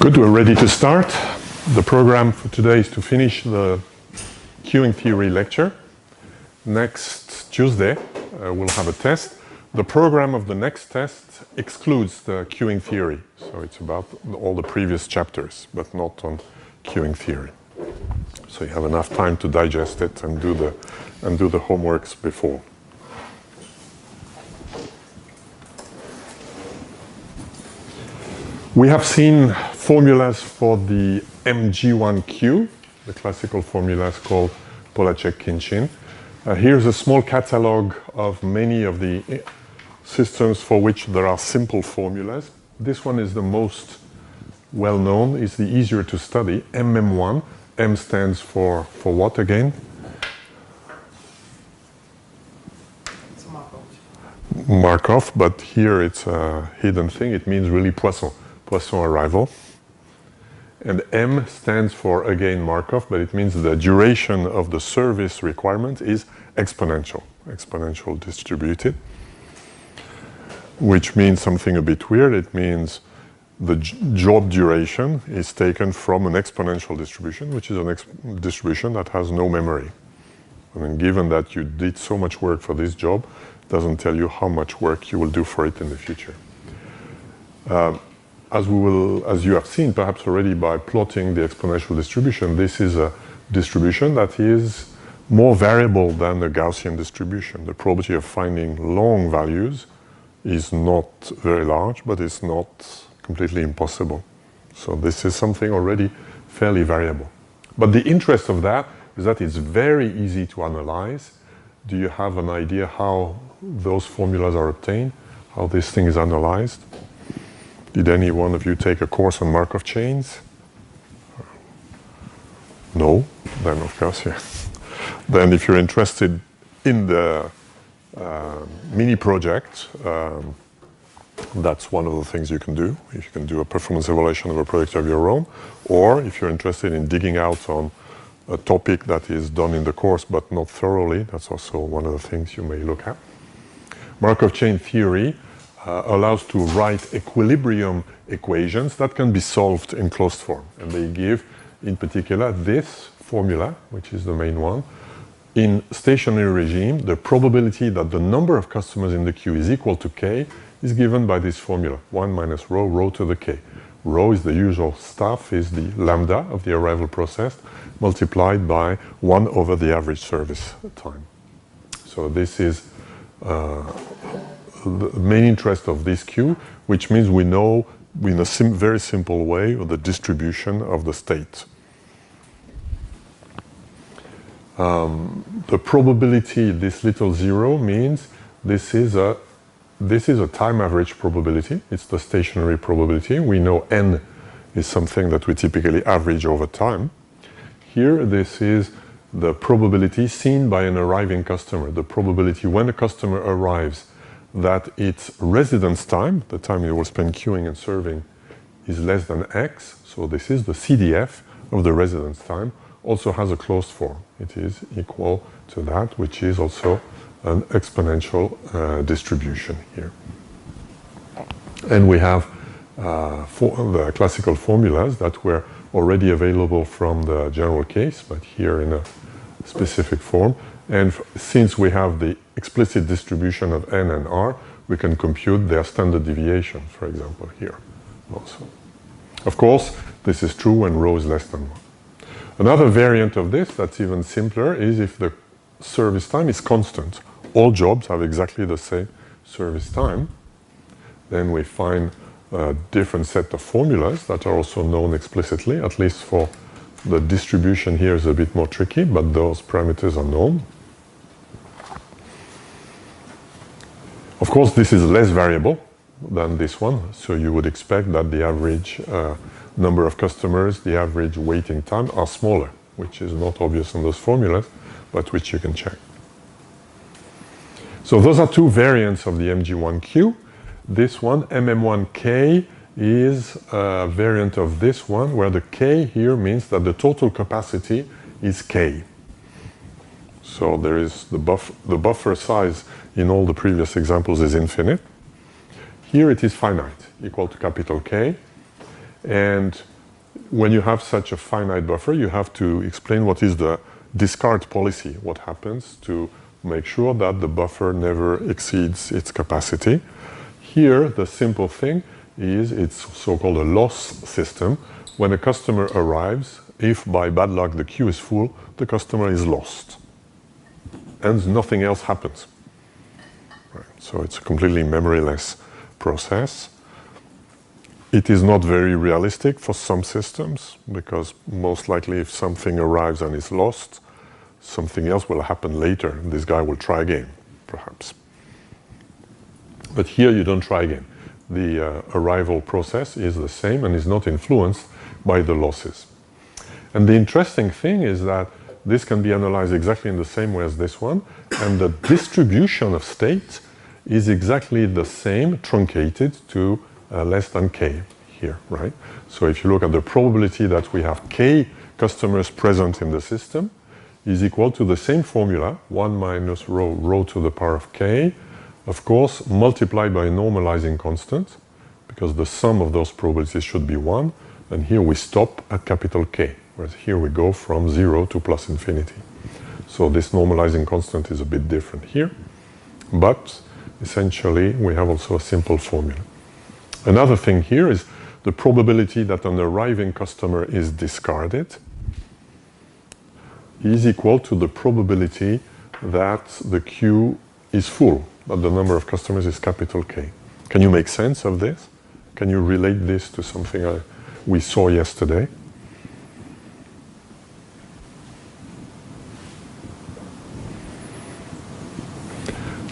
Good, we're ready to start. The program for today is to finish the queuing theory lecture. Next Tuesday, we'll have a test. The program of the next test excludes the queuing theory. So it's about all the previous chapters, but not on queuing theory. So you have enough time to digest it and do the homeworks before. We have seen formulas for the MG1Q, the classical formulas called Polacek-Khinchin. Here's a small catalog of many of the systems for which there are simple formulas. This one is the most well-known, is the easier to study, MM1. M stands for what again? It's Markov. Markov, but here it's a hidden thing. It means really Poisson arrival. And M stands for, again, Markov, but it means the duration of the service requirement is exponential distributed, which means something a bit weird. It means the job duration is taken from an exponential distribution, which is a distribution that has no memory. I mean, given that you did so much work for this job, it doesn't tell you how much work you will do for it in the future. As you have seen perhaps already by plotting the exponential distribution, this is a distribution that is more variable than the Gaussian distribution. The probability of finding long values is not very large, but it's not completely impossible. So this is something already fairly variable. But the interest of that is that it's very easy to analyze. Do you have an idea how those formulas are obtained, how this thing is analyzed? Did any one of you take a course on Markov chains? No? Then of course, yeah. Then if you're interested in the mini project, that's one of the things you can do. If you can do a performance evaluation of a project of your own, or if you're interested in digging out on a topic that is done in the course but not thoroughly, that's also one of the things you may look at. Markov chain theory allows to write equilibrium equations that can be solved in closed form. And they give, in particular, this formula, which is the main one. In stationary regime, the probability that the number of customers in the queue is equal to k is given by this formula, 1 minus rho to the k. Rho is the usual stuff, is the lambda of the arrival process, multiplied by 1 over the average service time. So this is the main interest of this queue, which means we know in a very simple way the distribution of the state. The probability, this little zero, means this is a time average probability. It's the stationary probability. We know n is something that we typically average over time. Here, this is the probability seen by an arriving customer. The probability when a customer arrives that its residence time, the time you will spend queuing and serving, is less than x. So this is the CDF of the residence time, also has a closed form. It is equal to that, which is also an exponential distribution here. And we have the classical formulas that were already available from the general case, but here in a specific form. And since we have the explicit distribution of n and r, we can compute their standard deviation, for example, here also. Of course, this is true when rho is less than 1. Another variant of this that's even simpler is if the service time is constant. All jobs have exactly the same service time. Then we find a different set of formulas that are also known explicitly, at least for the distribution here is a bit more tricky, but those parameters are known. Of course, this is less variable than this one, so you would expect that the average number of customers, the average waiting time are smaller, which is not obvious in those formulas, but which you can check. So those are two variants of the MG1Q. This one, MM1K, is a variant of this one, where the K here means that the total capacity is K. So there is the buffer size in all the previous examples is infinite. Here it is finite, equal to capital K. And when you have such a finite buffer, you have to explain what is the discard policy, what happens to make sure that the buffer never exceeds its capacity. Here, the simple thing is it's so-called a loss system. When a customer arrives, if by bad luck the queue is full, the customer is lost. And nothing else happens. Right. So it's a completely memoryless process. It is not very realistic for some systems, because most likely if something arrives and is lost, something else will happen later, and this guy will try again, perhaps. But here you don't try again. The arrival process is the same and is not influenced by the losses. And the interesting thing is that this can be analyzed exactly in the same way as this one, and the distribution of state is exactly the same, truncated to less than k here, right? So if you look at the probability that we have k customers present in the system is equal to the same formula, 1 minus rho to the power of k, of course, multiplied by a normalizing constant, because the sum of those probabilities should be 1, and here we stop at capital K, whereas here we go from 0 to plus infinity. So this normalizing constant is a bit different here, but essentially we have also a simple formula. Another thing here is the probability that an arriving customer is discarded is equal to the probability that the queue is full, that the number of customers is capital K. Can you make sense of this? Can you relate this to something we saw yesterday?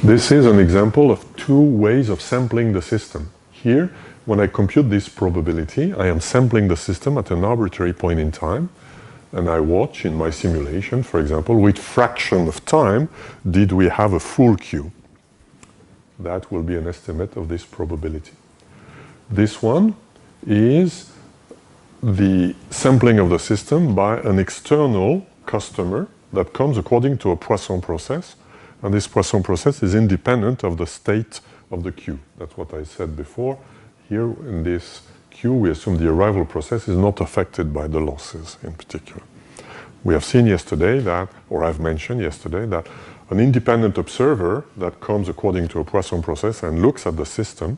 This is an example of two ways of sampling the system. Here, when I compute this probability, I am sampling the system at an arbitrary point in time, and I watch in my simulation, for example, which fraction of time did we have a full queue. That will be an estimate of this probability. This one is the sampling of the system by an external customer that comes according to a Poisson process, and this Poisson process is independent of the state of the queue. That's what I said before. Here in this queue, we assume the arrival process is not affected by the losses in particular. We have seen yesterday that, or I've mentioned yesterday, that an independent observer that comes according to a Poisson process and looks at the system,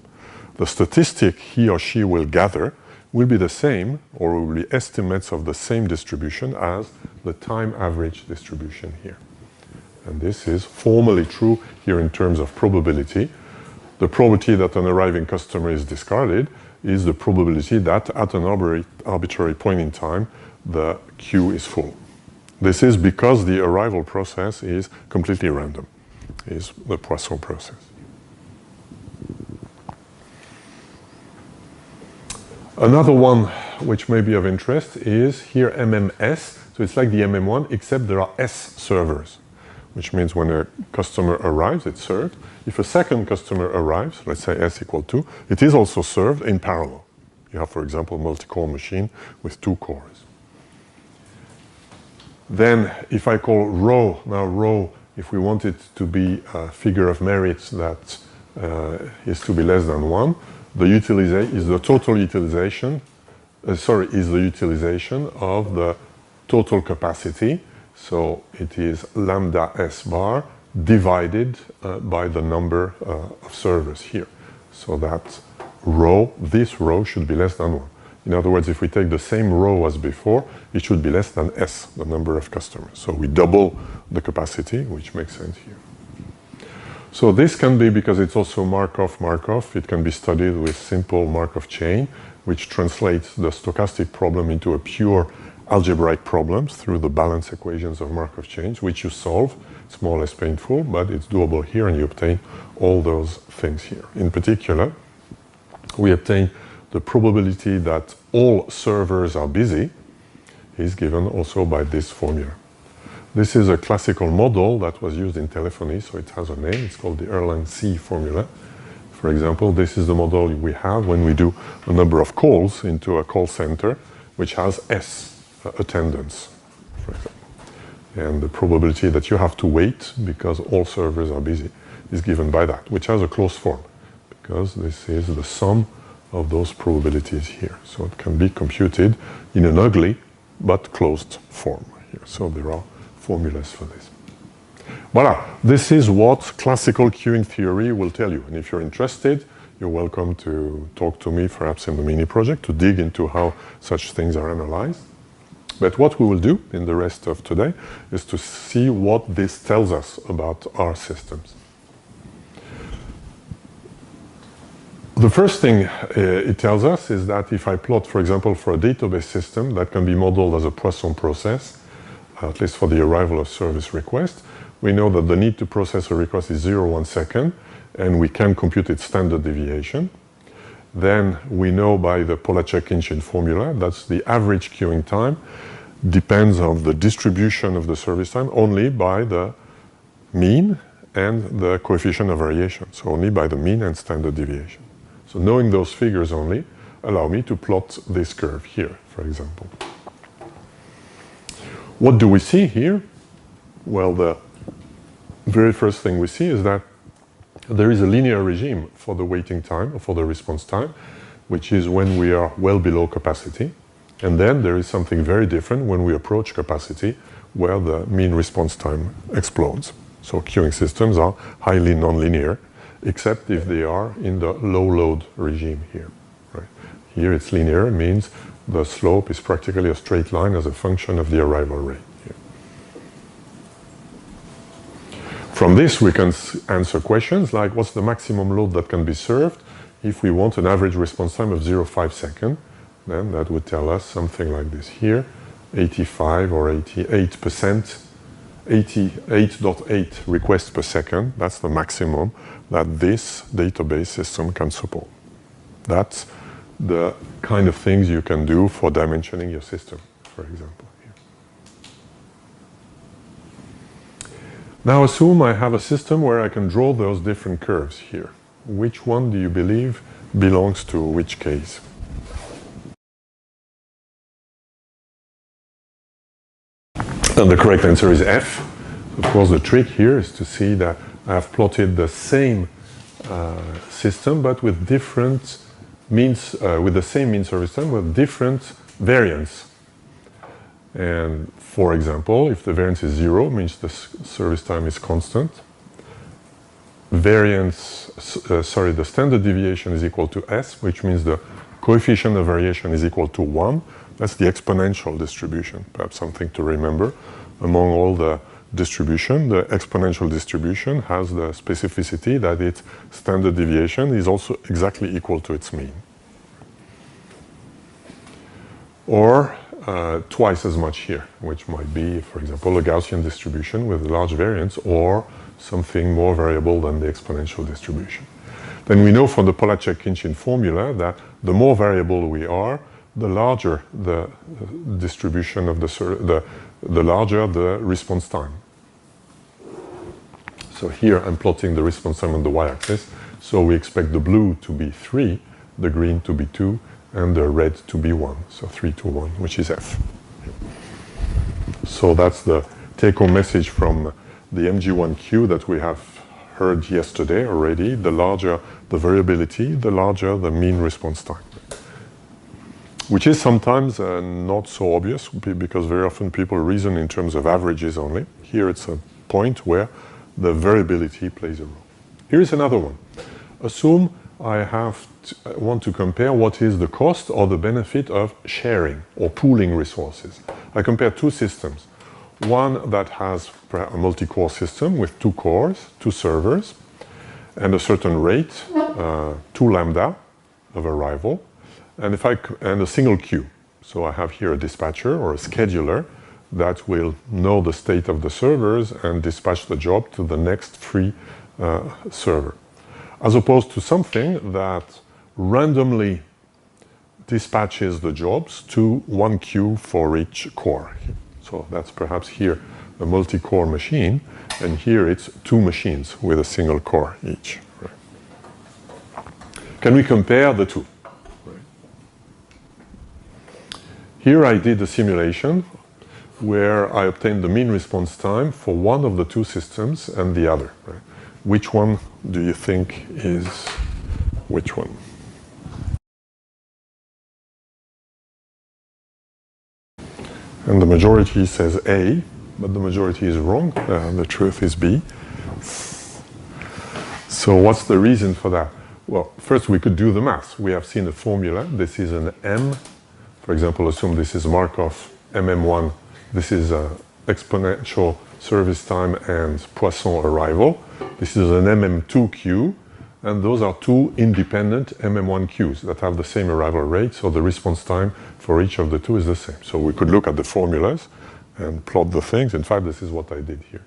the statistic he or she will gather will be the same, or will be estimates of the same distribution as the time average distribution here. And this is formally true here in terms of probability. The probability that an arriving customer is discarded is the probability that at an arbitrary point in time, the queue is full. This is because the arrival process is completely random, is the Poisson process. Another one which may be of interest is here MMS. So it's like the MM1, except there are S servers, which means when a customer arrives, it's served. If a second customer arrives, let's say S equal 2, it is also served in parallel. You have, for example, a multi-core machine with 2 cores. Then if I call rho, now rho, if we want it to be a figure of merit that is to be less than 1, the utilization is the total utilization, is the utilization of the total capacity. So it is lambda S bar divided by the number of servers here. So that rho, this rho should be less than 1. In other words, if we take the same rho as before, it should be less than S, the number of customers. So we double the capacity, which makes sense here. So this can be, because it's also Markov, it can be studied with simple Markov chain, which translates the stochastic problem into a pure algebraic problem through the balance equations of Markov chains, which you solve. It's more or less painful, but it's doable here, and you obtain all those things here. In particular, we obtain the probability that all servers are busy is given also by this formula. This is a classical model that was used in telephony, so it has a name. It's called the Erlang-C formula. For example, this is the model we have when we do a number of calls into a call center, which has S attendance, for example. And the probability that you have to wait because all servers are busy is given by that, which has a closed form, because this is the sum of those probabilities here. So it can be computed in an ugly but closed form here. So there are formulas for this. Voila, this is what classical queuing theory will tell you. And if you're interested, you're welcome to talk to me, perhaps in the mini project, to dig into how such things are analyzed. But what we will do in the rest of today is to see what this tells us about our systems. The first thing it tells us is that if I plot, for example, for a database system that can be modeled as a Poisson process, at least for the arrival of service request, we know that the need to process a request is 0.1 second, and we can compute its standard deviation. Then we know by the Pollaczek-Inchin formula that's the average queuing time depends on the distribution of the service time only by the mean and the coefficient of variation, so only by the mean and standard deviation. So knowing those figures only allow me to plot this curve here, for example. What do we see here? Well, the very first thing we see is that there is a linear regime for the waiting time, or for the response time, which is when we are well below capacity. And then there is something very different when we approach capacity, where the mean response time explodes. So queuing systems are highly nonlinear, except if they are in the low load regime here. Right? Here it's linear, it means the slope is practically a straight line as a function of the arrival rate. Here. From this we can answer questions like what's the maximum load that can be served if we want an average response time of 0.5 seconds. Then that would tell us something like this here, 85 or 88%, 88.8 requests per second. That's the maximum that this database system can support. That's the kind of things you can do for dimensioning your system, for example. Here. Now assume I have a system where I can draw those different curves here. Which one do you believe belongs to which case? And the correct answer is F. Of course, the trick here is to see that I have plotted the same system, but with different means, with the same mean service time, with different variance. And for example, if the variance is 0, means the service time is constant. The standard deviation is equal to S, which means the coefficient of variation is equal to 1. That's the exponential distribution, perhaps something to remember. Among all the distribution, the exponential distribution has the specificity that its standard deviation is also exactly equal to its mean. Or twice as much here, which might be, for example, a Gaussian distribution with large variance, or something more variable than the exponential distribution. Then we know from the Pollaczek-Inchin formula that the more variable we are, the larger the distribution of the larger the response time. So here I'm plotting the response time on the y-axis. So we expect the blue to be 3, the green to be 2, and the red to be 1. So 3 to 1, which is F. So that's the take-home message from the MG1Q that we have heard yesterday already. The larger the variability, the larger the mean response time. Which is sometimes not so obvious, because very often people reason in terms of averages only. Here it's a point where the variability plays a role. Here's another one. Assume I want to compare what is the cost or the benefit of sharing or pooling resources. I compare two systems. One that has a multi-core system with 2 cores, 2 servers, and a certain rate, 2 lambda of arrival, and a single queue. So I have here a dispatcher or a scheduler that will know the state of the servers and dispatch the job to the next free server. As opposed to something that randomly dispatches the jobs to 1 queue for each core. So that's perhaps here a multi-core machine, and here it's 2 machines with a single core each. Right? Can we compare the two? Here I did a simulation where I obtained the mean response time for one of the 2 systems and the other. Right? Which one do you think is which one? And the majority says A, but the majority is wrong. The truth is B. So what's the reason for that? Well, first we could do the math. We have seen a formula. This is an M. For example, assume this is Markov MM1. This is exponential service time and Poisson arrival. This is an MM2 queue. And those are two independent MM1 queues that have the same arrival rate, so the response time for each of the two is the same. So we could look at the formulas and plot the things. In fact, this is what I did here.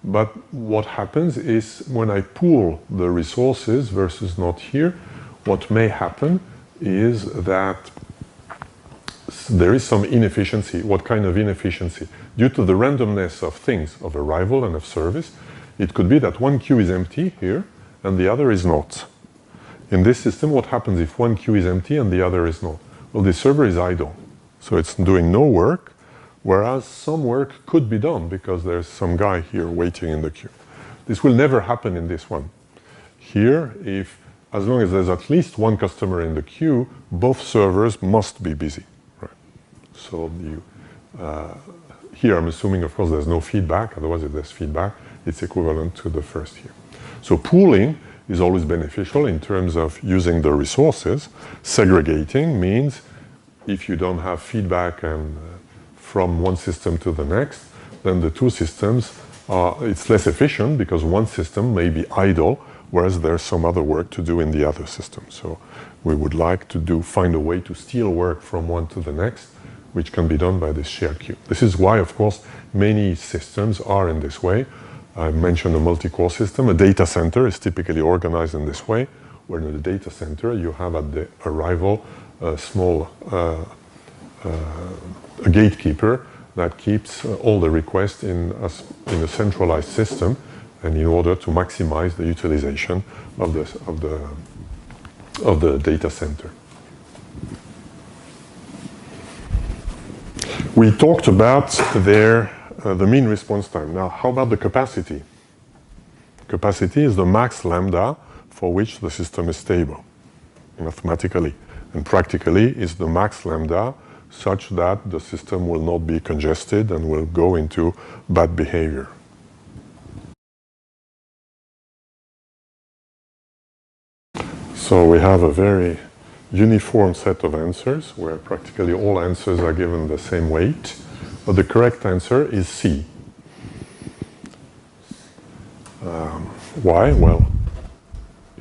But what happens is when I pool the resources versus not here, what may happen is that there is some inefficiency. What kind of inefficiency? Due to the randomness of things, of arrival and of service, it could be that one queue is empty here, and the other is not. In this system, what happens if one queue is empty and the other is not? Well, the server is idle, so it's doing no work, whereas some work could be done because there's some guy here waiting in the queue. This will never happen in this one. Here, as long as there's at least one customer in the queue, both servers must be busy. Right? So here I'm assuming, of course, there's no feedback. Otherwise, if there's feedback, it's equivalent to the first here. So pooling is always beneficial in terms of using the resources. Segregating means if you don't have feedback and from one system to the next, then the two systems it's less efficient because one system may be idle, whereas there's some other work to do in the other system. So we would like to find a way to steal work from one to the next, which can be done by this shared queue. This is why, of course, many systems are in this way. I mentioned a multi-core system. A data center is typically organized in this way, where in the data center you have at the arrival a small a gatekeeper that keeps all the requests in a centralized system, and in order to maximize the utilization of the data center. We talked about the mean response time. Now, how about the capacity? Capacity is the max lambda for which the system is stable, mathematically. And practically, is the max lambda such that the system will not be congested and will go into bad behavior. So we have a very uniform set of answers where practically all answers are given the same weight. But the correct answer is C. Why? Well,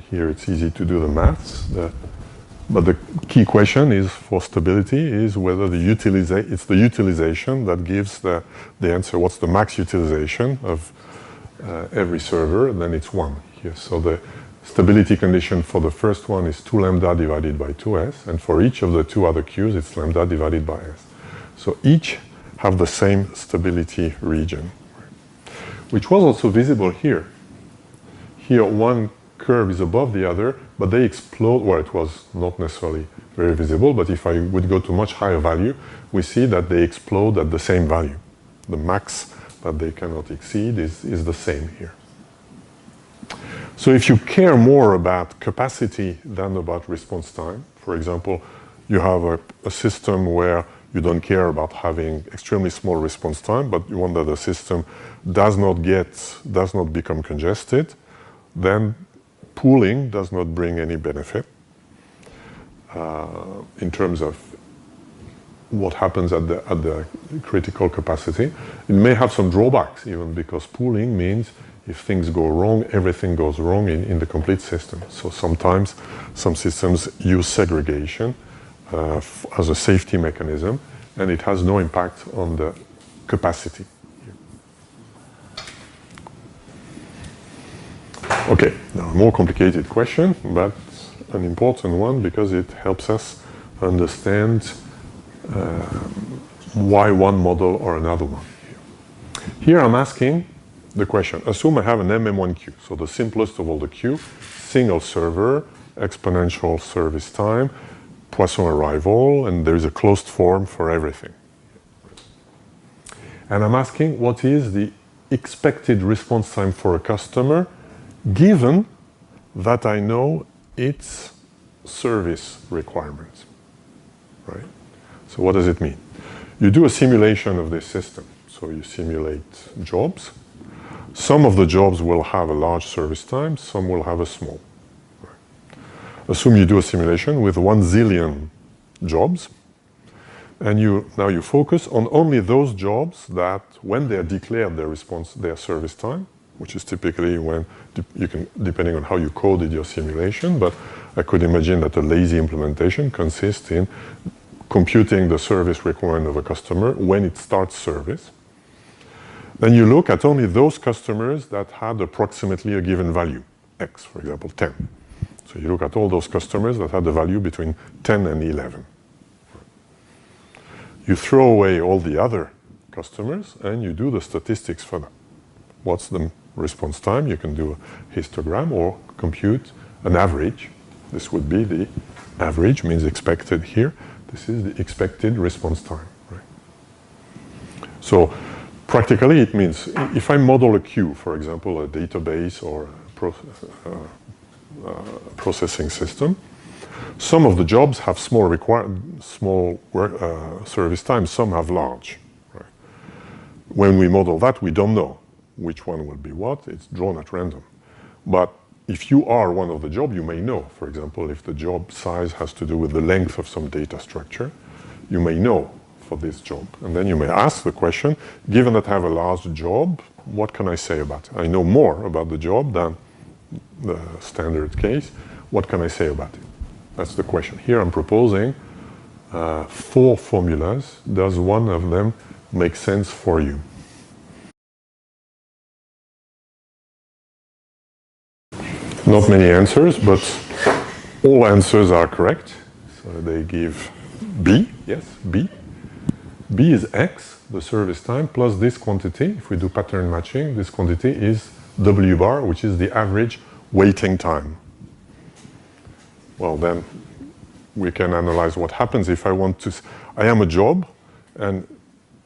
here it's easy to do the maths. But the key question is for stability is whether it's the utilization that gives the answer. What's the max utilization of every server? And then it's 1 here. So the stability condition for the first one is 2 lambda divided by 2s. And for each of the two other queues, it's lambda divided by s. So each have the same stability region, which was also visible here. Here, one curve is above the other, but they explode. Well, it was not necessarily very visible, but if I would go to much higher value, we see that they explode at the same value. The max that they cannot exceed is the same here. So if you care more about capacity than about response time, for example, you have a system where you don't care about having extremely small response time, but you want that the system does not become congested, then pooling does not bring any benefit in terms of what happens at the critical capacity. It may have some drawbacks even, because pooling means if things go wrong, everything goes wrong in the complete system. So sometimes some systems use segregation as a safety mechanism, and it has no impact on the capacity. Okay, now a more complicated question, but an important one because it helps us understand why one model or another one. Here I'm asking the question, assume I have an MM1 queue, so the simplest of all the queue, single server, exponential service time, Poisson arrival, and there is a closed form for everything. And I'm asking what is the expected response time for a customer given that I know its service requirements, right? So what does it mean? You do a simulation of this system. So you simulate jobs. Some of the jobs will have a large service time, some will have a small. Assume you do a simulation with 1 zillion jobs, and now you focus on only those jobs that, when they are declared their service time, which is typically when you can, depending on how you coded your simulation, but I could imagine that a lazy implementation consists in computing the service requirement of a customer when it starts service. Then you look at only those customers that had approximately a given value, X, for example, 10. So you look at all those customers that had a value between 10 and 11. You throw away all the other customers and you do the statistics for them. What's the response time? You can do a histogram or compute an average. This would be the average, means expected here. This is the expected response time. Right? So practically it means if I model a queue, for example, a database or a processing system, some of the jobs have small service time, some have large. Right? When we model that, we don't know which one will be what. It's drawn at random. But if you are one of the job, you may know. For example, if the job size has to do with the length of some data structure, you may know for this job. And then you may ask the question, given that I have a large job, what can I say about it? I know more about the job than the standard case. What can I say about it? That's the question. Here I'm proposing 4 formulas. Does one of them make sense for you? Not many answers, but all answers are correct. So they give B, yes, B. B is X, the service time, plus this quantity. If we do pattern matching, this quantity is W bar, which is the average waiting time. Well, then we can analyze what happens if I want to. I am a job, and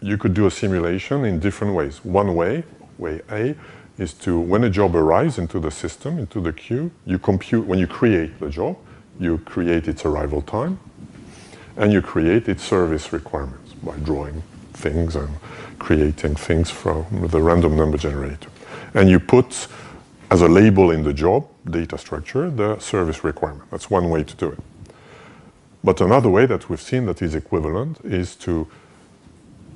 you could do a simulation in different ways. One way A, is to, when a job arrives into the system, into the queue, you compute, when you create the job, you create its arrival time, and you create its service requirements by drawing things and creating things from the random number generator. And you put, as a label in the job data structure, the service requirement. That's one way to do it. But another way that we've seen that is equivalent is to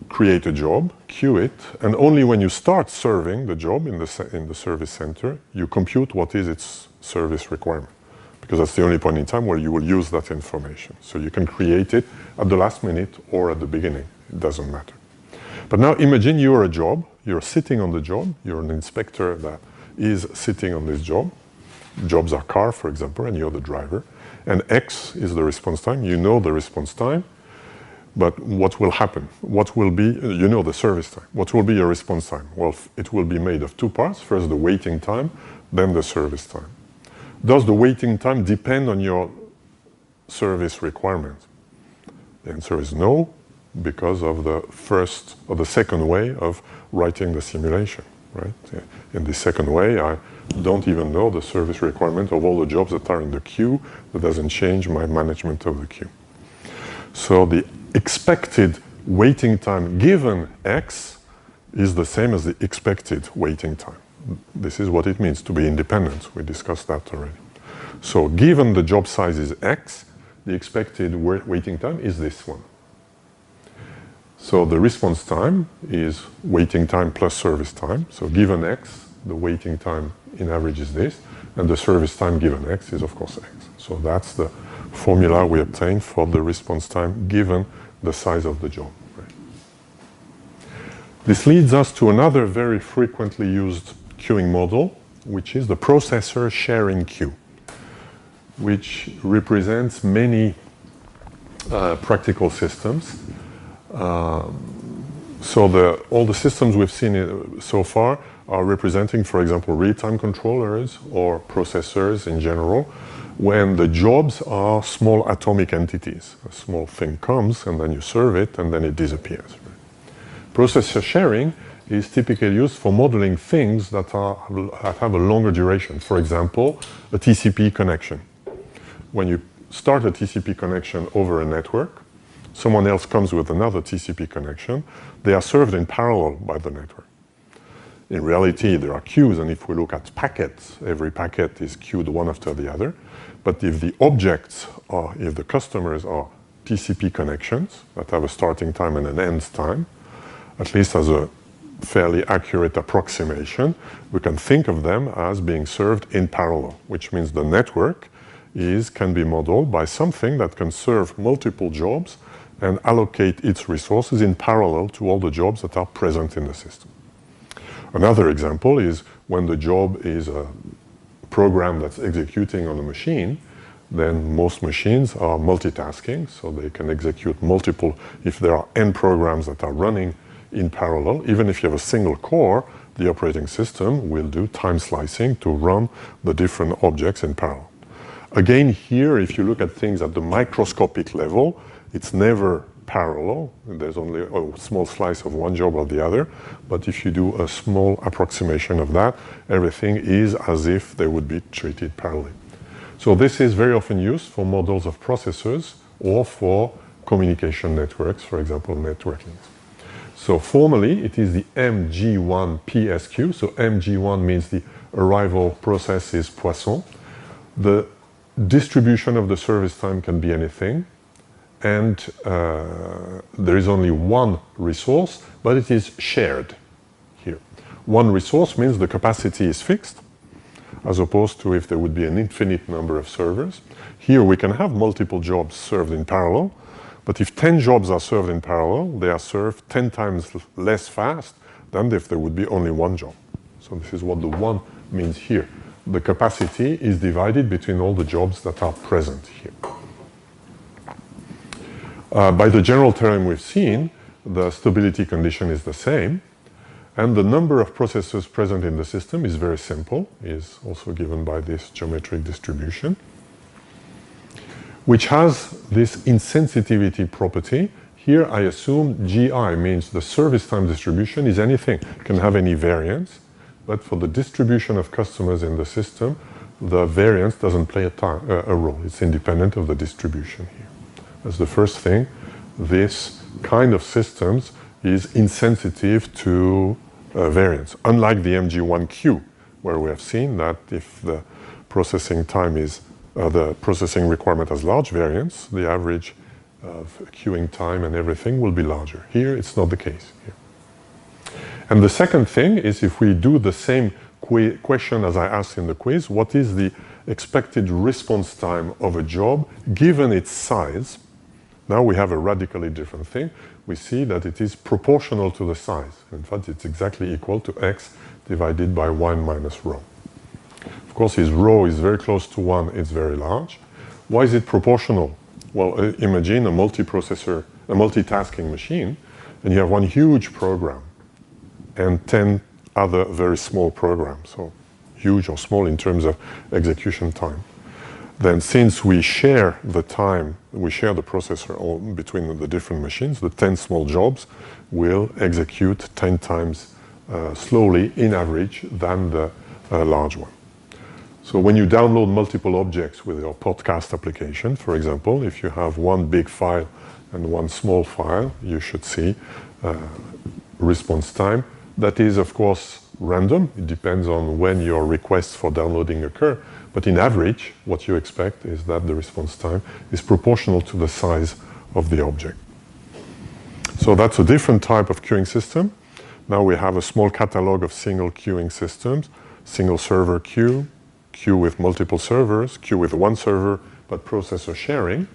create a job, queue it, and only when you start serving the job in the service center, you compute what is its service requirement. Because that's the only point in time where you will use that information. So you can create it at the last minute or at the beginning. It doesn't matter. But now imagine you're a job, you're sitting on the job, you're an inspector that is sitting on this job. Jobs are car, for example, and you're the driver. And X is the response time. You know the response time. But what will happen? What will be, you know the service time. What will be your response time? Well, it will be made of 2 parts. First the waiting time, then the service time. Does the waiting time depend on your service requirement? The answer is no, because of the first or the second way of writing the simulation, right? In the second way, I don't even know the service requirement of all the jobs that are in the queue. That doesn't change my management of the queue. So the expected waiting time given X is the same as the expected waiting time. This is what it means to be independent. We discussed that already. So given the job size is X, the expected waiting time is this one. So the response time is waiting time plus service time. So given X, the waiting time in average is this, and the service time given X is of course X. So that's the formula we obtain for the response time given the size of the job. Right? This leads us to another very frequently used queuing model, which is the processor sharing queue, which represents many practical systems. So all the systems we've seen so far are representing, for example, real-time controllers or processors in general, when the jobs are small atomic entities. A small thing comes and then you serve it and then it disappears. Right? Processor sharing is typically used for modeling things that have a longer duration. For example, a TCP connection. When you start a TCP connection over a network, someone else comes with another TCP connection, they are served in parallel by the network. In reality, there are queues, and if we look at packets, every packet is queued one after the other. But if the objects are, if the customers are TCP connections that have a starting time and an end time, at least as a fairly accurate approximation, we can think of them as being served in parallel, which means the network can be modeled by something that can serve multiple jobs and allocate its resources in parallel to all the jobs that are present in the system. Another example is when the job is a program that's executing on a machine, then most machines are multitasking, so they can execute multiple. If there are n programs that are running in parallel, even if you have a single core, the operating system will do time slicing to run the different objects in parallel. Again, here, if you look at things at the microscopic level, it's never parallel. There's only a small slice of one job or the other. But if you do a small approximation of that, everything is as if they would be treated parallelly. So this is very often used for models of processors or for communication networks, for example, networking. So formally, it is the MG1 PSQ. So MG1 means the arrival process is Poisson. The distribution of the service time can be anything. And there is only one resource, but it is shared here. One resource means the capacity is fixed, as opposed to if there would be an infinite number of servers. Here we can have multiple jobs served in parallel, but if 10 jobs are served in parallel, they are served 10 times less fast than if there would be only one job. So this is what the one means here. The capacity is divided between all the jobs that are present here. By the general theorem we've seen, the stability condition is the same, and the number of processors present in the system is very simple, is also given by this geometric distribution, which has this insensitivity property. Here I assume GI means the service time distribution is anything, can have any variance, but for the distribution of customers in the system, the variance doesn't play a role. It's independent of the distribution here. That's the first thing. This kind of systems is insensitive to variance, unlike the MG1Q, where we have seen that if the processing time is, the processing requirement has large variance, the average of queuing time and everything will be larger. Here, it's not the case. Here. And the second thing is if we do the same question as I asked in the quiz, what is the expected response time of a job given its size? Now we have a radically different thing. We see that it is proportional to the size. In fact, it's exactly equal to x divided by 1 minus rho. Of course, if rho is very close to 1, it's very large. Why is it proportional? Well, imagine a multitasking machine, and you have one huge program and 10 other very small programs, so huge or small in terms of execution time. Then since we share the time, we share the processor between the different machines, the 10 small jobs will execute 10 times slowly in average than the large one. So when you download multiple objects with your podcast application, for example, if you have one big file and one small file, you should see response time. That is, of course, random. It depends on when your requests for downloading occur. But in average, what you expect is that the response time is proportional to the size of the object. So that's a different type of queuing system. Now we have a small catalog of single queuing systems, single server queue, queue with multiple servers, queue with one server, but processor sharing.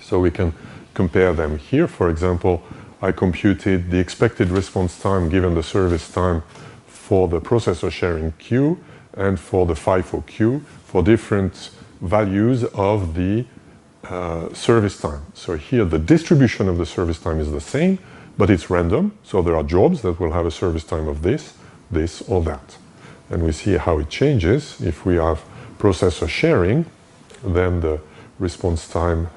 So we can compare them here. For example, I computed the expected response time given the service time for the processor sharing queue and for the FIFO queue for different values of the service time. So here the distribution of the service time is the same, but it's random. So there are jobs that will have a service time of this, this, or that. And we see how it changes. If we have processor sharing, then the response time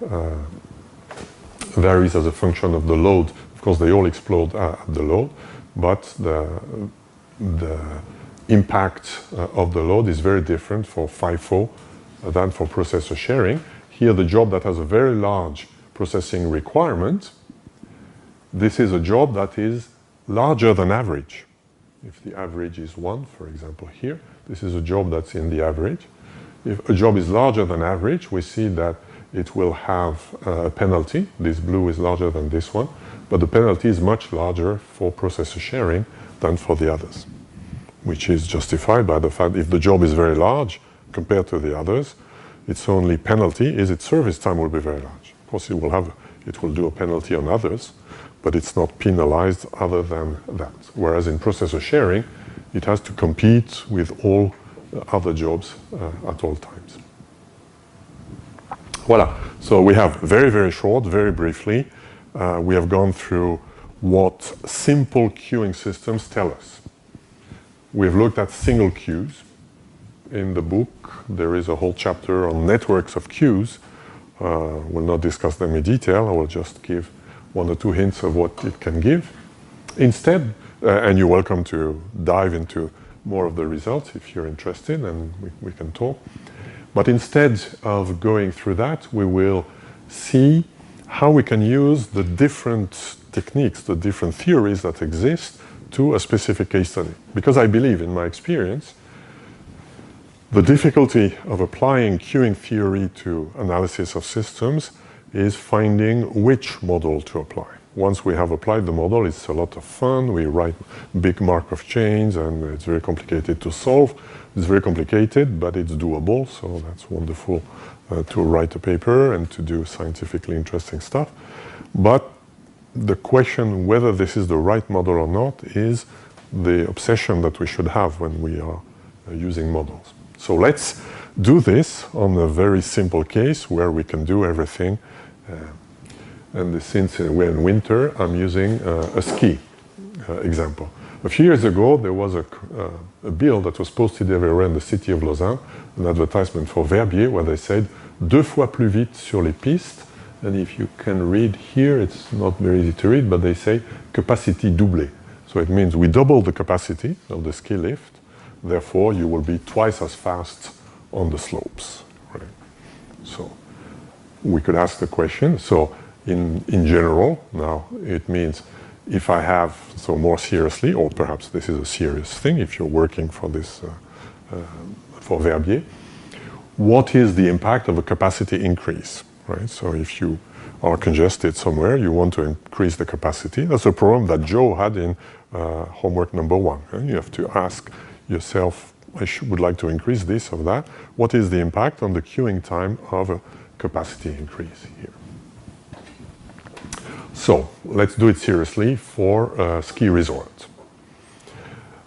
varies as a function of the load. Of course, they all explode at the load, but the impact of the load is very different for FIFO than for processor sharing. Here, the job that has a very large processing requirement, this is a job that is larger than average. If the average is 1, for example here, this is a job that's in the average. If a job is larger than average, we see that it will have a penalty. This blue is larger than this one, but the penalty is much larger for processor sharing than for the others, which is justified by the fact if the job is very large compared to the others, its only penalty is its service time will be very large. Of course, it will do a penalty on others, but it's not penalized other than that. Whereas in processor sharing, it has to compete with all other jobs at all times. Voila. So we have very, very short, very briefly, we have gone through what simple queuing systems tell us. We've looked at single queues. In the book, there is a whole chapter on networks of queues. We'll not discuss them in detail. I will just give 1 or 2 hints of what it can give. Instead, and you're welcome to dive into more of the results if you're interested, and we can talk. But instead of going through that, we will see how we can use the different techniques, the different theories that exist to a specific case study. Because I believe, in my experience, the difficulty of applying queuing theory to analysis of systems is finding which model to apply. Once we have applied the model, it's a lot of fun. We write big Markov chains, and it's very complicated to solve. It's very complicated, but it's doable, so that's wonderful to write a paper and to do scientifically interesting stuff. But the question whether this is the right model or not is the obsession that we should have when we are using models. So let's do this on a very simple case where we can do everything. And since we're in winter, I'm using a ski example. A few years ago, there was a bill that was posted everywhere in the city of Lausanne, an advertisement for Verbier, where they said, 2 fois plus vite sur les pistes. And if you can read here, it's not very easy to read, but they say, capacity doublée. So it means we double the capacity of the ski lift. Therefore, you will be twice as fast on the slopes. Right? So we could ask the question. So in general, now it means if I have, so more seriously, or perhaps this is a serious thing if you're working for this, for Verbier, what is the impact of a capacity increase, right? So if you are congested somewhere, you want to increase the capacity. That's a problem that Joe had in homework number 1. And you have to ask yourself, would like to increase this or that. What is the impact on the queuing time of a capacity increase here? So let's do it seriously for a ski resort.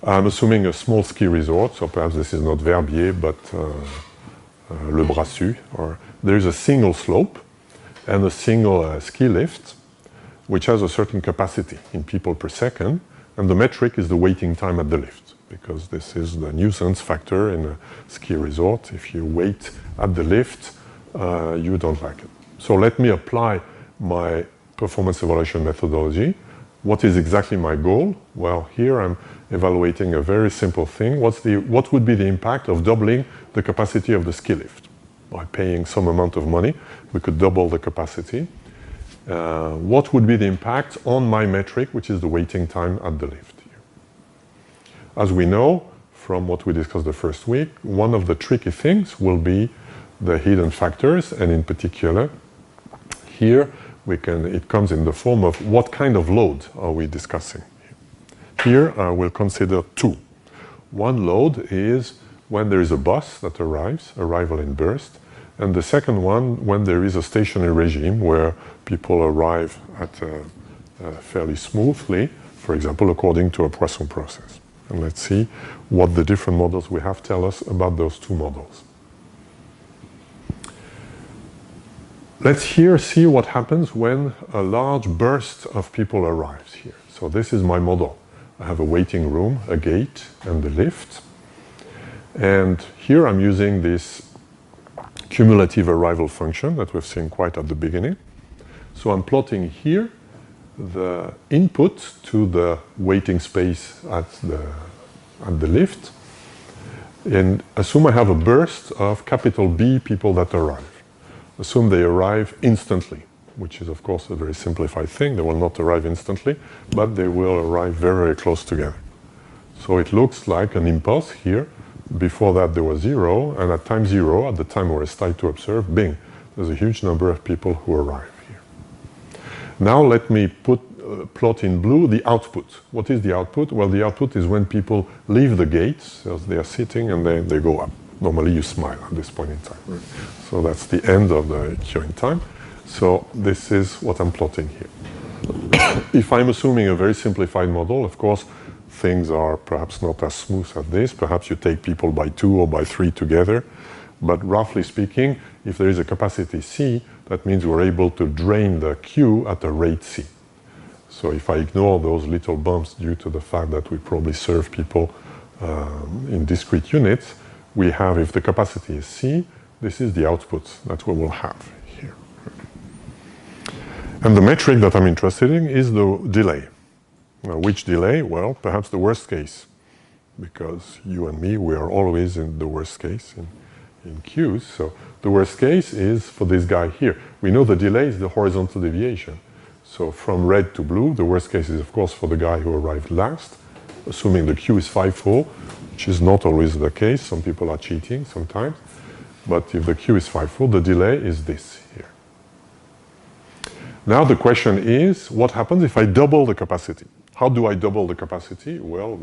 I'm assuming a small ski resort, so perhaps this is not Verbier, but Le Brassus, or there is a single slope and a single ski lift, which has a certain capacity in people per second, and the metric is the waiting time at the lift, because this is the nuisance factor in a ski resort. If you wait at the lift, you don't like it. So let me apply my performance evaluation methodology. What is exactly my goal? Well, here I'm evaluating a very simple thing. What would be the impact of doubling the capacity of the ski lift? By paying some amount of money, we could double the capacity. What would be the impact on my metric, which is the waiting time at the lift here? As we know from what we discussed the first week, one of the tricky things will be the hidden factors, and in particular, here it comes in the form of what kind of load are we discussing. Here I will consider 2. One load is when there is a bus that arrives, arrival in burst, and the second one when there is a stationary regime where people arrive at fairly smoothly, for example, according to a Poisson process. And let's see what the different models we have tell us about those 2 models. Let's here see what happens when a large burst of people arrives here. So this is my model. I have a waiting room, a gate, and the lift. And here I'm using this cumulative arrival function that we've seen quite at the beginning. So I'm plotting here the input to the waiting space at the lift. And assume I have a burst of capital B people that arrive. Assume they arrive instantly. which is of course a very simplified thing. They will not arrive instantly, but they will arrive very, very close together. So it looks like an impulse here. Before that there was 0, and at time 0, at the time where it's time to observe, bing, there's a huge number of people who arrive here. Now let me plot in blue the output. What is the output? Well, the output is when people leave the gates, so they are sitting and they go up. Normally you smile at this point in time. Right? So that's the end of the queuing time. So this is what I'm plotting here. If I'm assuming a very simplified model, of course, things are perhaps not as smooth as this. Perhaps you take people by 2 or by 3 together. But roughly speaking, if there is a capacity C, that means we're able to drain the queue at a rate C. So if I ignore those little bumps due to the fact that we probably serve people in discrete units, we have, if the capacity is C, this is the output that we will have here. And the metric that I'm interested in is the delay. Now, which delay? Well, perhaps the worst case, because you and me, we are always in the worst case in queues. So the worst case is for this guy here. We know the delay is the horizontal deviation. So from red to blue, the worst case is, of course, for the guy who arrived last, assuming the queue is FIFO, which is not always the case. Some people are cheating sometimes. But if the queue is FIFO, the delay is this here. Now the question is, what happens if I double the capacity? How do I double the capacity? Well,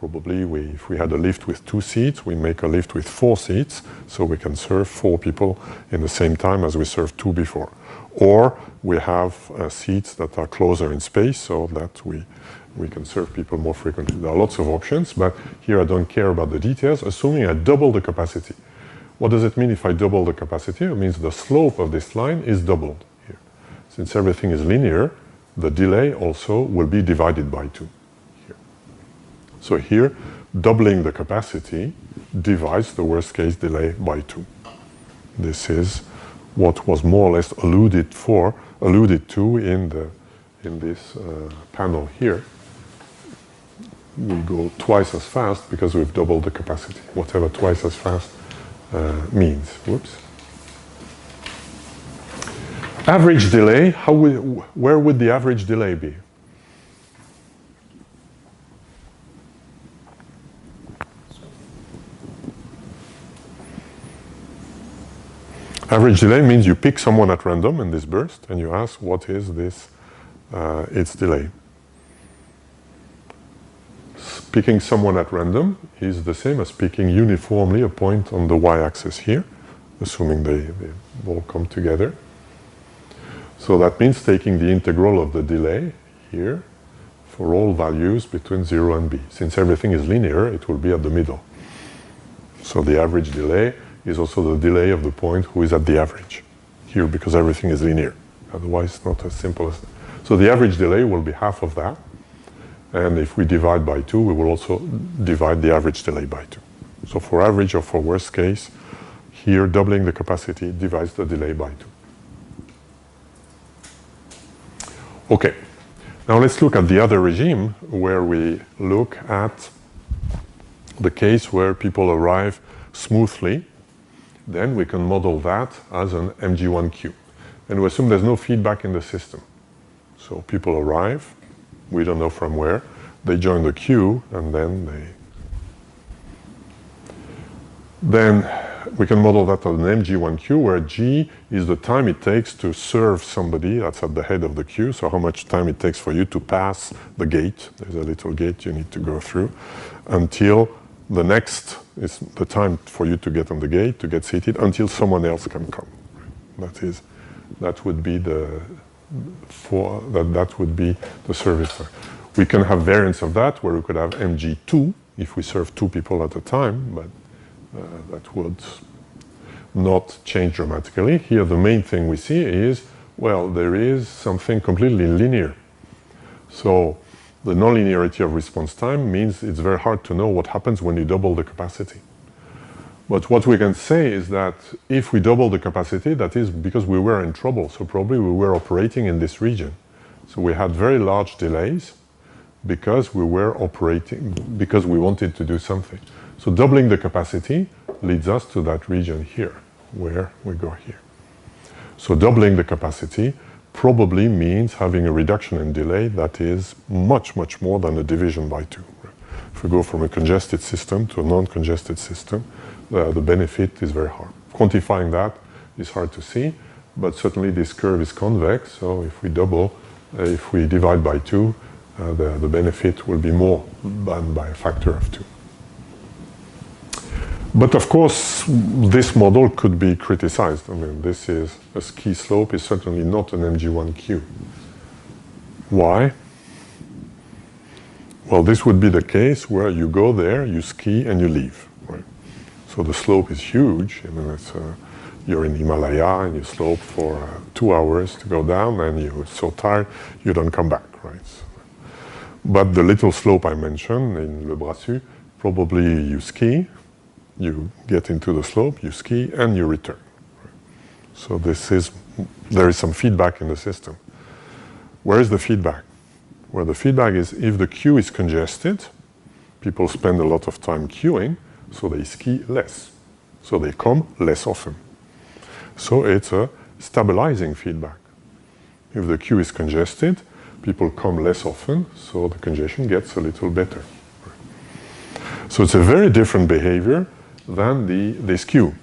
if we had a lift with 2 seats, we make a lift with 4 seats, so we can serve 4 people in the same time as we served 2 before. Or we have seats that are closer in space, so that we can serve people more frequently. There are lots of options, but here I don't care about the details. Assuming I double the capacity. What does it mean if I double the capacity? It means the slope of this line is doubled here. Since everything is linear, the delay also will be divided by 2 here. So here, doubling the capacity divides the worst case delay by 2. This is what was more or less alluded to in this panel here. We go twice as fast because we've doubled the capacity, whatever twice as fast means. Whoops. Average delay, where would the average delay be? Average delay means you pick someone at random in this burst and you ask what is this its delay. Picking someone at random is the same as picking uniformly a point on the y-axis here, assuming they all come together. So that means taking the integral of the delay here for all values between 0 and b. Since everything is linear, it will be at the middle. So the average delay is also the delay of the point who is at the average here, because everything is linear. Otherwise, it's not as simple as that. So the average delay will be half of that. And if we divide by 2, we will also divide the average delay by 2. So for average or for worst case, here doubling the capacity divides the delay by 2. Okay, now let's look at the other regime where we look at the case where people arrive smoothly. Then we can model that as an MG1 queue. And we assume there's no feedback in the system. So people arrive, we don't know from where, they join the queue, and then we can model that as an MG1 queue, where G is the time it takes to serve somebody that's at the head of the queue, so how much time it takes for you to pass the gate. There's a little gate you need to go through, until the next is the time for you to get on the gate, to get seated, until someone else can come. That would be the service time. We can have variants of that where we could have MG2 if we serve 2 people at a time, but that would not change dramatically. Here the main thing we see is, well, there is something completely linear. So the nonlinearity of response time means it's very hard to know what happens when you double the capacity. But what we can say is that if we double the capacity, that is because we were in trouble. So probably we were operating in this region. So we had very large delays because we were operating, because we wanted to do something. So doubling the capacity leads us to that region here, where we go here. So doubling the capacity probably means having a reduction in delay that is much, much more than a division by 2. If we go from a congested system to a non-congested system, the benefit is very hard. Quantifying that is hard to see, but certainly this curve is convex, so if we if we divide by 2, the benefit will be more than by a factor of 2. But of course, this model could be criticized. I mean, this is a ski slope is certainly not an MG1Q. Why? Well, this would be the case where you go there, you ski, and you leave. Right? So the slope is huge. I mean, you're in Himalaya and you slope for 2 hours to go down, and you're so tired you don't come back. Right? So, but the little slope I mentioned in Le Brassus, probably you ski, you get into the slope, you ski, and you return. So there is some feedback in the system. Where is the feedback? Well, the feedback is if the queue is congested, people spend a lot of time queuing, so they ski less. So they come less often. So it's a stabilizing feedback. If the queue is congested, people come less often, so the congestion gets a little better. So it's a very different behavior than this queue.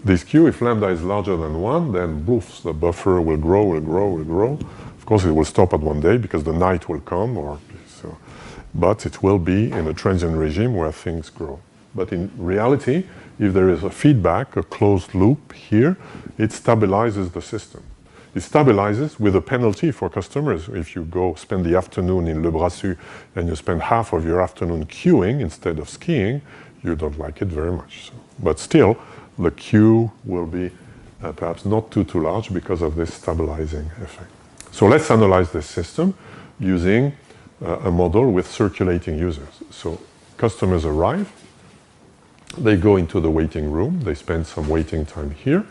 This queue, if lambda is larger than 1, then boof, the buffer will grow, will grow, will grow. Of course, it will stop at one day because the night will come, but it will be in a transient regime where things grow. But in reality, if there is a feedback, a closed loop here, it stabilizes the system. It stabilizes with a penalty for customers. If you go spend the afternoon in Le Brassus and you spend half of your afternoon queuing instead of skiing, you don't like it very much. So. But still, the queue will be perhaps not too large because of this stabilizing effect. So let's analyze this system using a model with circulating users. So customers arrive, they go into the waiting room, they spend some waiting time here,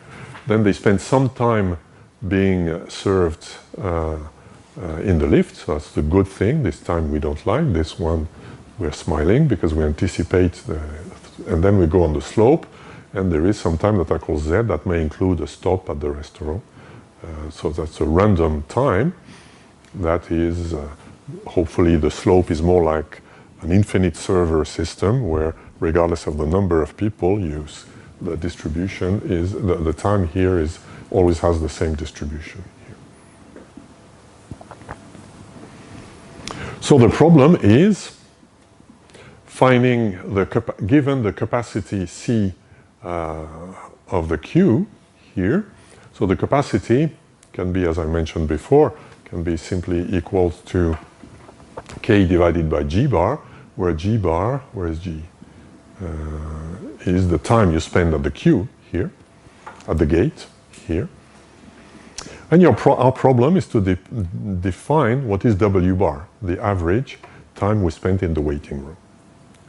then they spend some time being served in the lift. So that's the good thing. This time we don't like. This one we're smiling because we anticipate and then we go on the slope, and there is some time that I call Z that may include a stop at the restaurant. So that's a random time that is, hopefully the slope is more like an infinite server system where regardless of the number of people use, the distribution is, the time here is always has the same distribution here. So the problem is finding given the capacity C of the queue here. So the capacity can be, as I mentioned before, can be simply equal to K divided by G bar, where G bar, where is G? Is the time you spend at the queue here, at the gate here. And our problem is to define what is W bar, the average time we spent in the waiting room.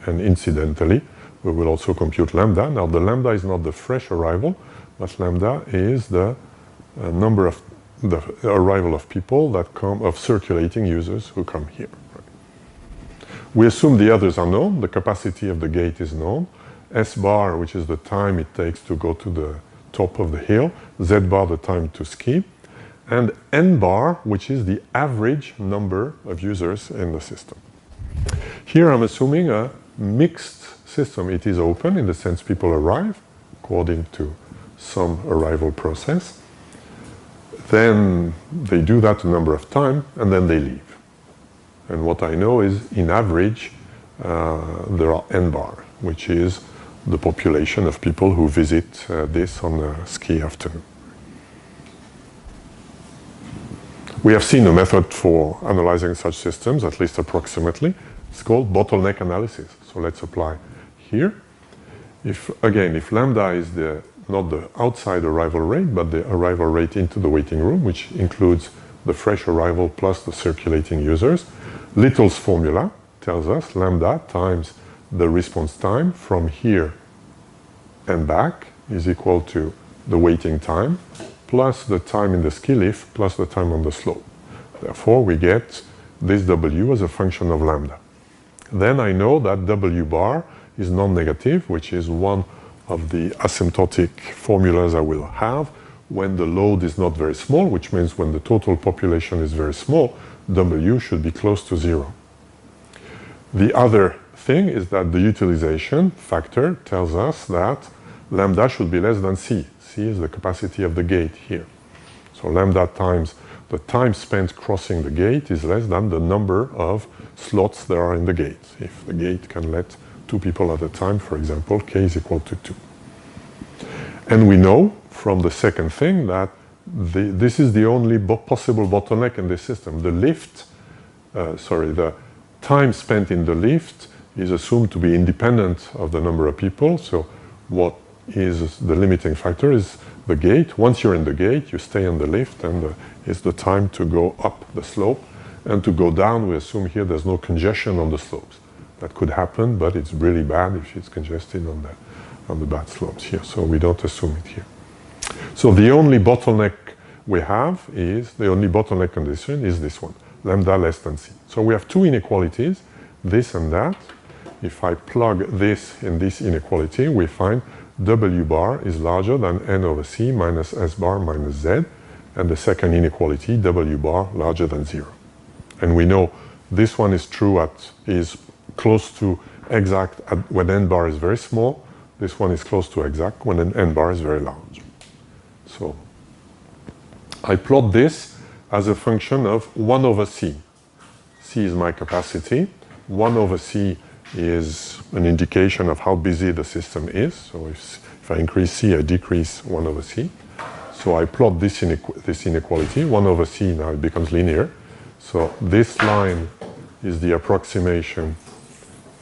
And incidentally, we will also compute lambda. Now the lambda is not the fresh arrival, but lambda is the number of the arrival of people that come, of circulating users who come here. We assume the others are known. The capacity of the gate is known. S bar, which is the time it takes to go to the top of the hill. Z bar, the time to ski. And N bar, which is the average number of users in the system. Here I'm assuming a mixed system. It is open in the sense people arrive according to some arrival process. Then they do that a number of times and then they leave. And what I know is in average there are N bar, which is the population of people who visit this on a ski afternoon. We have seen a method for analyzing such systems, at least approximately. It's called bottleneck analysis. So let's apply here. If lambda is not the outside arrival rate, but the arrival rate into the waiting room, which includes the fresh arrival plus the circulating users, Little's formula tells us lambda times the response time from here and back is equal to the waiting time plus the time in the ski lift plus the time on the slope. Therefore, we get this W as a function of lambda. Then I know that W bar is non-negative, which is one of the asymptotic formulas I will have when the load is not very small, which means when the total population is very small, W should be close to 0. The other thing is that the utilization factor tells us that lambda should be less than C. C is the capacity of the gate here. So lambda times the time spent crossing the gate is less than the number of slots there are in the gate. If the gate can let 2 people at a time, for example, K is equal to 2. And we know from the second thing that this is the only possible bottleneck in this system. The time spent in the lift is assumed to be independent of the number of people. So what is the limiting factor is the gate. Once you're in the gate, you stay on the lift, and it's the time to go up the slope. And to go down, we assume here there's no congestion on the slopes. That could happen, but it's really bad if it's congested on the bad slopes here. So we don't assume it here. So the only bottleneck we have is, the only bottleneck condition is this one, lambda less than C. So we have 2 inequalities, this and that. If I plug this in this inequality, we find W bar is larger than N over C minus S bar minus Z. And the second inequality, W bar larger than 0. And we know this one is true is close to exact when N bar is very small. This one is close to exact when N bar is very large. So I plot this as a function of 1 over C. C is my capacity. 1 over C is an indication of how busy the system is. So if I increase C, I decrease 1 over C. So I plot this inequality. 1 over C now it becomes linear. So this line is the approximation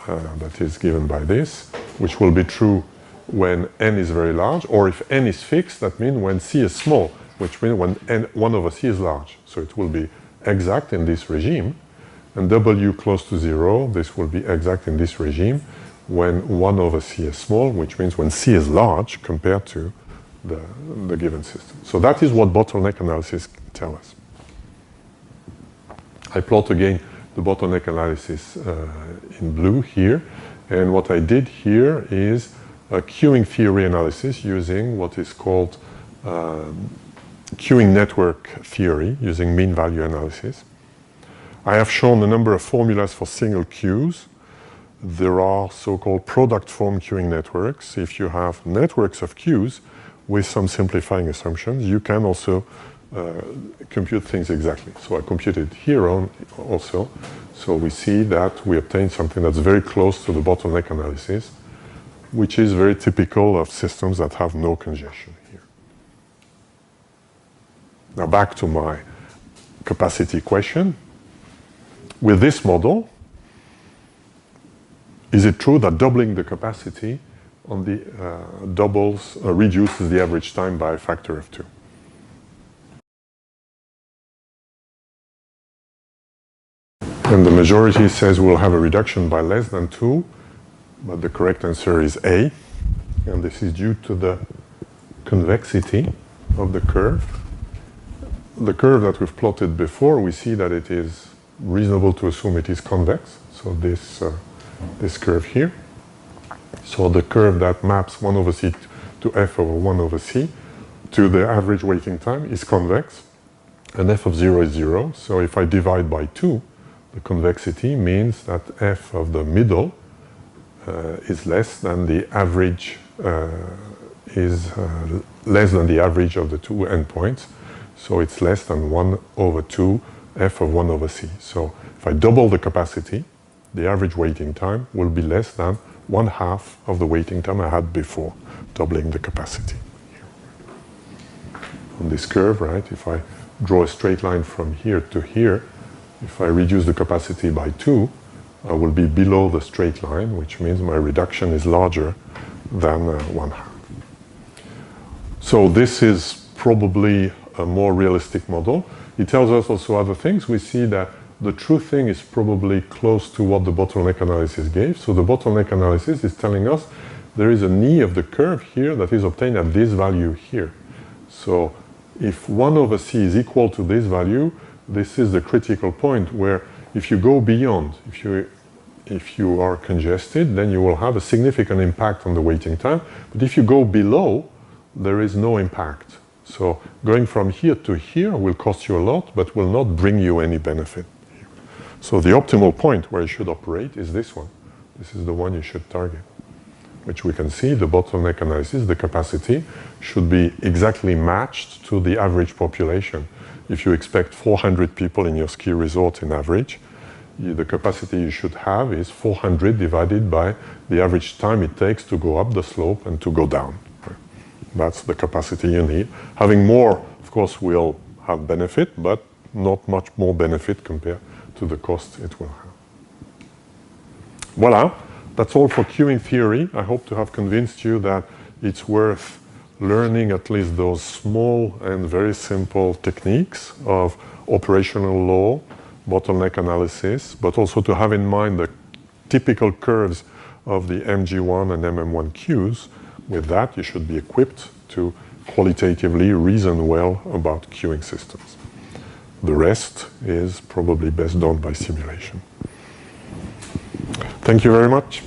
that is given by this, which will be true when N is very large, or if N is fixed, that means when C is small, which means when 1 over C is large. So it will be exact in this regime. And W close to 0, this will be exact in this regime when 1 over C is small, which means when C is large compared to the given system. So that is what bottleneck analysis tells us. I plot again the bottleneck analysis in blue here. And what I did here is a queuing theory analysis using what is called queuing network theory, using mean value analysis. I have shown a number of formulas for single queues. There are so-called product form queuing networks. If you have networks of queues with some simplifying assumptions, you can also compute things exactly. So I computed here also. So we see that we obtain something that's very close to the bottleneck analysis, which is very typical of systems that have no congestion here. Now back to my capacity question. With this model, is it true that doubling the capacity on the reduces the average time by a factor of 2? And the majority says we'll have a reduction by less than 2, but the correct answer is A, and this is due to the convexity of the curve. The curve that we've plotted before, we see that it is reasonable to assume it is convex. So this curve here. So the curve that maps 1 over C to F over 1 over C to the average waiting time is convex, and F of 0 is 0. So if I divide by 2, the convexity means that F of the middle is less than the average less than the average of the 2 endpoints. So it's less than 1 over 2 F of 1 over C. So if I double the capacity, the average waiting time will be less than 1/2 of the waiting time I had before doubling the capacity. On this curve, right, if I draw a straight line from here to here, if I reduce the capacity by 2, I will be below the straight line, which means my reduction is larger than 1/2. So this is probably a more realistic model. It tells us also other things. We see that the true thing is probably close to what the bottleneck analysis gave. So the bottleneck analysis is telling us there is a knee of the curve here that is obtained at this value here. So if 1 over C is equal to this value, this is the critical point where if you go beyond, if you are congested, then you will have a significant impact on the waiting time. But if you go below, there is no impact. So going from here to here will cost you a lot, but will not bring you any benefit. So the optimal point where you should operate is this one. This is the one you should target, which we can see the bottleneck analysis, the capacity should be exactly matched to the average population. If you expect 400 people in your ski resort in average, the capacity you should have is 400 divided by the average time it takes to go up the slope and to go down. That's the capacity you need. Having more, of course, will have benefit, but not much more benefit compared to the cost it will have. Voila, that's all for queuing theory. I hope to have convinced you that it's worth learning at least those small and very simple techniques of operational law, bottleneck analysis, but also to have in mind the typical curves of the MG1 and MM1 queues. With that, you should be equipped to qualitatively reason well about queuing systems. The rest is probably best done by simulation. Thank you very much.